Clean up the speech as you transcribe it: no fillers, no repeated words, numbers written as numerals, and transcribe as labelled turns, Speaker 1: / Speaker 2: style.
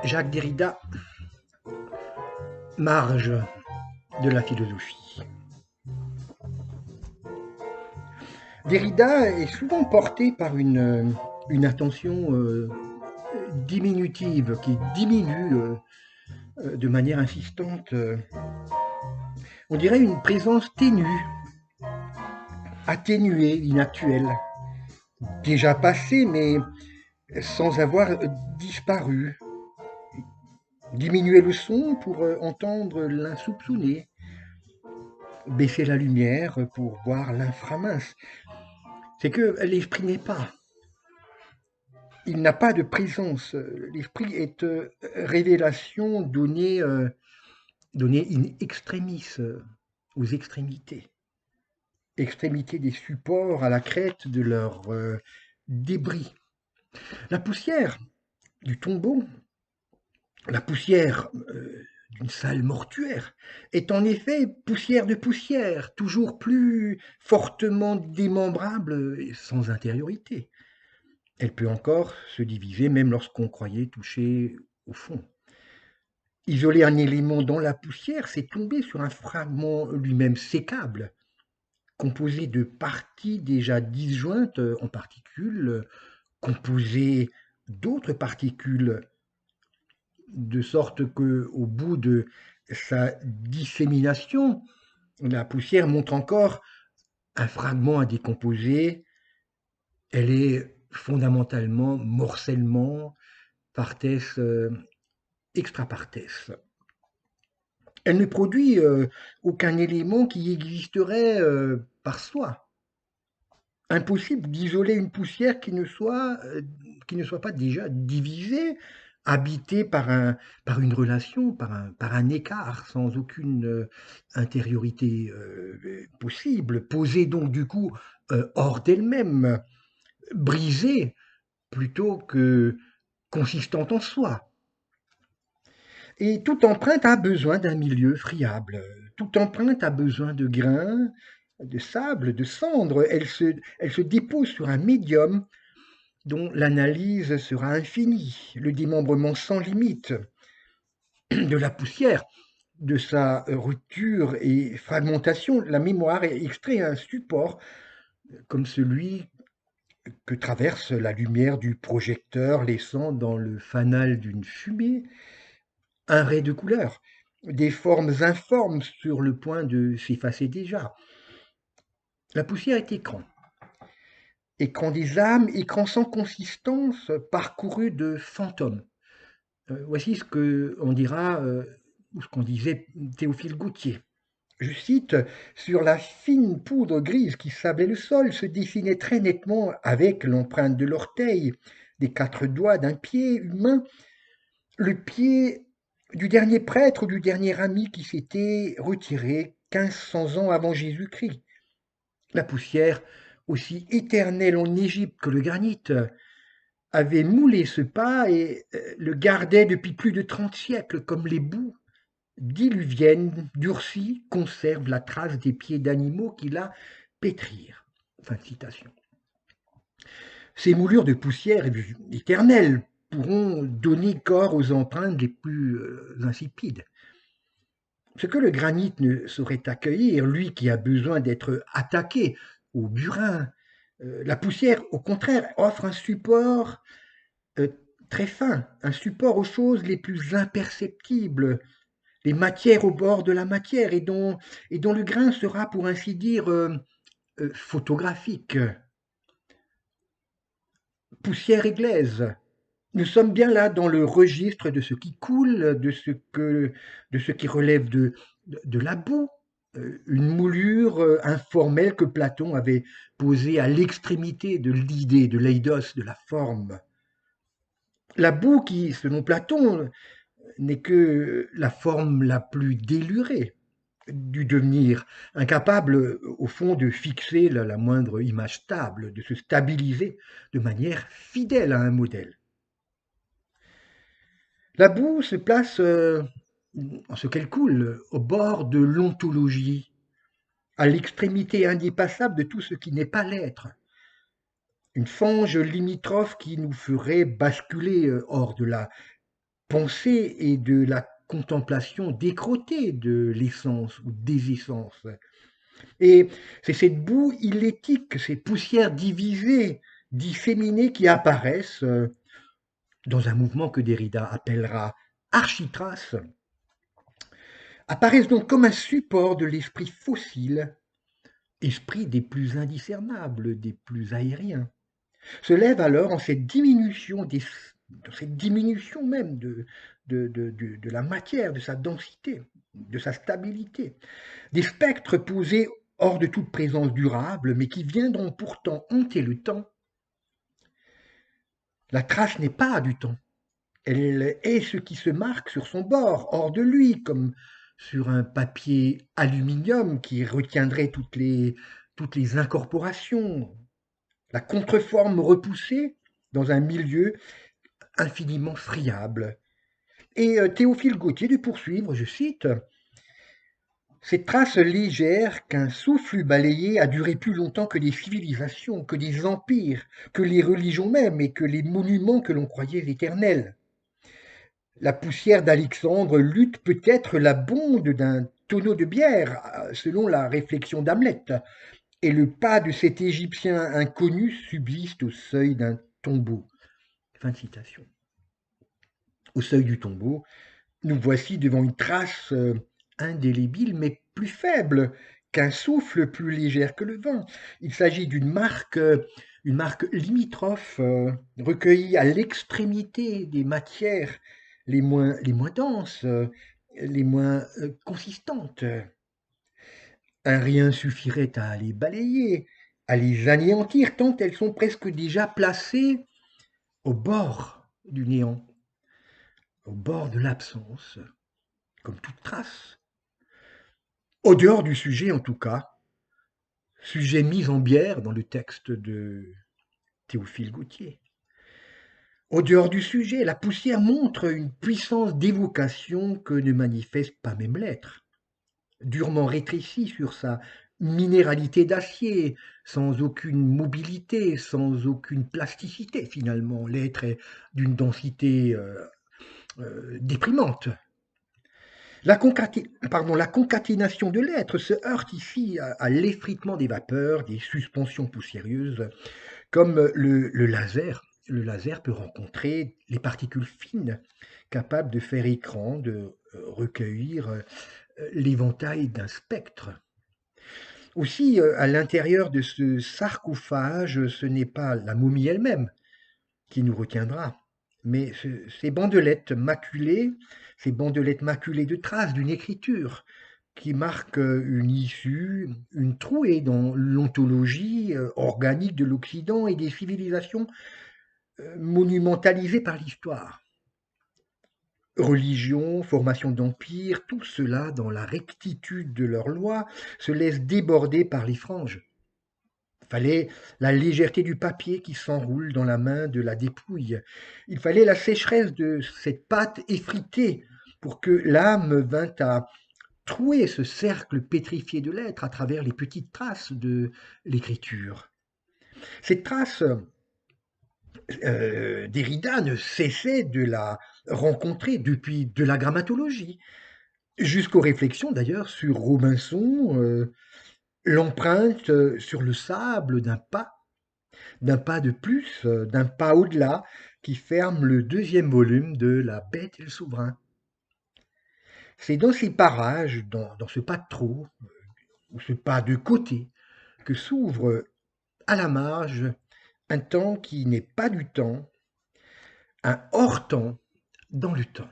Speaker 1: Jacques Derrida, marge de la philosophie. Derrida est souvent porté par une attention diminutive qui diminue de manière insistante. On dirait une présence ténue, atténuée, inactuelle, déjà passée mais sans avoir disparu. Diminuer le son pour entendre l'insoupçonné, baisser la lumière pour voir l'inframince. C'est que l'esprit n'est pas. Il n'a pas de présence. L'esprit est révélation donnée in extremis, aux extrémités. Extrémités des supports à la crête de leurs débris. La poussière du tombeau, la poussière d'une salle mortuaire, est en effet poussière de poussière, toujours plus fortement démembrable et sans intériorité. Elle peut encore se diviser même lorsqu'on croyait toucher au fond. Isoler un élément dans la poussière, c'est tomber sur un fragment lui-même sécable, composé de parties déjà disjointes en particules, composé d'autres particules, de sorte que, au bout de sa dissémination, la poussière montre encore un fragment à décomposer. Elle est fondamentalement morcellement, partes extra partes. Elle ne produit aucun élément qui existerait par soi. Impossible d'isoler une poussière qui ne soit pas déjà divisée, habitée par une relation, par un écart, sans aucune intériorité possible, posée donc du coup hors d'elle-même, brisée plutôt que consistante en soi. Et toute empreinte a besoin d'un milieu friable. Toute empreinte a besoin de grains, de sable, de cendres. Elle se dépose sur un médium dont l'analyse sera infinie, le démembrement sans limite de la poussière, de sa rupture et fragmentation. La mémoire est extrait à un support comme celui que traverse la lumière du projecteur, laissant dans le fanal d'une fumée un ray de couleur, des formes informes sur le point de s'effacer déjà. La poussière est écran. Écran des âmes, écran sans consistance, parcouru de fantômes. Voici ce qu'on dira, ou ce qu'on disait Théophile Gautier. Je cite, sur la fine poudre grise qui sablait le sol se dessinait très nettement, avec l'empreinte de l'orteil, des 4 doigts d'un pied humain, le pied du dernier prêtre ou du dernier ami qui s'était retiré 1500 ans avant Jésus-Christ. La poussière, aussi éternelle en Égypte que le granit, avait moulé ce pas et le gardait depuis plus de 30 siècles, comme les boues diluviennes durcies conservent la trace des pieds d'animaux qui la pétrirent. Fin de citation. Ces moulures de poussière éternelle pourront donner corps aux empreintes les plus insipides. Ce que le granit ne saurait accueillir, lui qui a besoin d'être attaqué au burin, la poussière, au contraire, offre un support euh, très fin, un support aux choses les plus imperceptibles, les matières au bord de la matière, et dont le grain sera, pour ainsi dire, photographique. Poussière et glaise. Nous sommes bien là dans le registre de ce qui coule, de ce qui relève de la boue, une moulure informelle que Platon avait posée à l'extrémité de l'idée, de l'eidos, de la forme. La boue qui, selon Platon, n'est que la forme la plus délurée du devenir, incapable au fond de fixer la moindre image stable, de se stabiliser de manière fidèle à un modèle. La boue se place, en ce qu'elle coule, au bord de l'ontologie, à l'extrémité indépassable de tout ce qui n'est pas l'être. Une fange limitrophe qui nous ferait basculer hors de la pensée et de la contemplation décrottée de l'essence ou des essences. Et c'est cette boue illétique, ces poussières divisées, disséminées qui apparaissent dans un mouvement que Derrida appellera architrace, apparaissent donc comme un support de l'esprit fossile, esprit des plus indiscernables, des plus aériens. Se lève alors en cette diminution, dans cette diminution même de la matière, de sa densité, de sa stabilité, des spectres posés hors de toute présence durable, mais qui viendront pourtant hanter le temps. La trace n'est pas du temps, elle est ce qui se marque sur son bord, hors de lui, comme sur un papier aluminium qui retiendrait toutes les incorporations, la contreforme repoussée dans un milieu infiniment friable. Et Théophile Gautier de poursuivre, je cite, cette trace légère qu'un souffle eût balayée a duré plus longtemps que les civilisations, que les empires, que les religions même et que les monuments que l'on croyait éternels. La poussière d'Alexandre lutte peut-être la bonde d'un tonneau de bière, selon la réflexion d'Hamlet, et le pas de cet Égyptien inconnu subsiste au seuil d'un tombeau. Fin de citation. Au seuil du tombeau, nous voici devant une trace indélébile, mais plus faible qu'un souffle, plus légère que le vent. Il s'agit une marque limitrophe, recueillie à l'extrémité des matières les moins denses, les moins consistantes. Un rien suffirait à les balayer, à les anéantir, tant elles sont presque déjà placées au bord du néant, au bord de l'absence, comme toute trace. Au dehors du sujet, en tout cas, sujet mis en bière dans le texte de Théophile Gautier. Au dehors du sujet, la poussière montre une puissance d'évocation que ne manifeste pas même l'être, durement rétrécie sur sa minéralité d'acier, sans aucune mobilité, sans aucune plasticité finalement. L'être est d'une densité déprimante. La concaténation de l'être se heurte ici à l'effritement des vapeurs, des suspensions poussiéreuses, comme le laser. Le laser peut rencontrer les particules fines capables de faire écran, de recueillir l'éventail d'un spectre. Aussi, à l'intérieur de ce sarcophage, ce n'est pas la momie elle-même qui nous retiendra, mais ces bandelettes maculées de traces d'une écriture qui marque une issue, une trouée dans l'ontologie organique de l'Occident et des civilisations monumentalisées par l'histoire. Religion, formation d'empire, tout cela, dans la rectitude de leurs lois, se laisse déborder par les franges. Il fallait la légèreté du papier qui s'enroule dans la main de la dépouille. Il fallait la sécheresse de cette pâte effritée pour que l'âme vînt à trouer ce cercle pétrifié de l'être à travers les petites traces de l'écriture. Cette trace, Derrida ne cessait de la rencontrer depuis de la grammatologie, jusqu'aux réflexions d'ailleurs sur Robinson, l'empreinte sur le sable d'un pas de plus, d'un pas au-delà, qui ferme le deuxième volume de La Bête et le Souverain. C'est dans ces parages, dans ce pas de trop, ou ce pas de côté, que s'ouvre à la marge un temps qui n'est pas du temps, un hors-temps dans le temps.